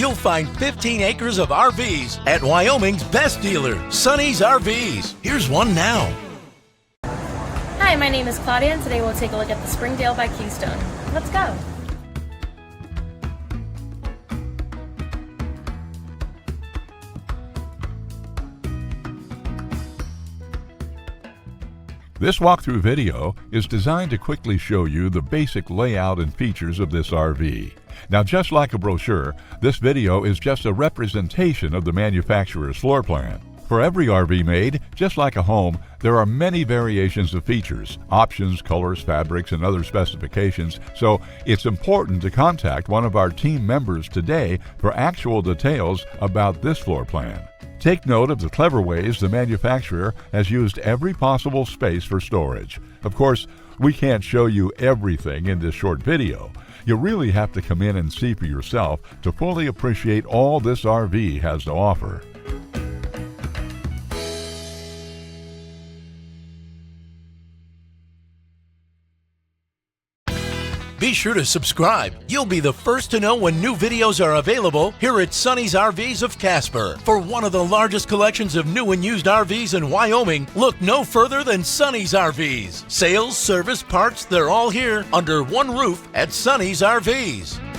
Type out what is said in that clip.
you'll find 15 acres of RVs at Wyoming's best dealer, Sonny's RVs. Here's one now. Hi, my name is Claudia, and today we'll take a look at the Springdale by Keystone. Let's go. This walkthrough video is designed to quickly show you the basic layout and features of this RV. Now, just like a brochure, this video is just a representation of the manufacturer's floor plan. For every RV made, just like a home, there are many variations of features, options, colors, fabrics, and other specifications, so it's important to contact one of our team members today for actual details about this floor plan. Take note of the clever ways the manufacturer has used every possible space for storage. Of course, we can't show you everything in this short video. You really have to come in and see for yourself to fully appreciate all this RV has to offer. Be sure to subscribe. You'll be the first to know when new videos are available here at Sonny's RVs of Casper. For one of the largest collections of new and used RVs in Wyoming, look no further than Sonny's RVs. Sales, service, parts, they're all here under one roof at Sonny's RVs.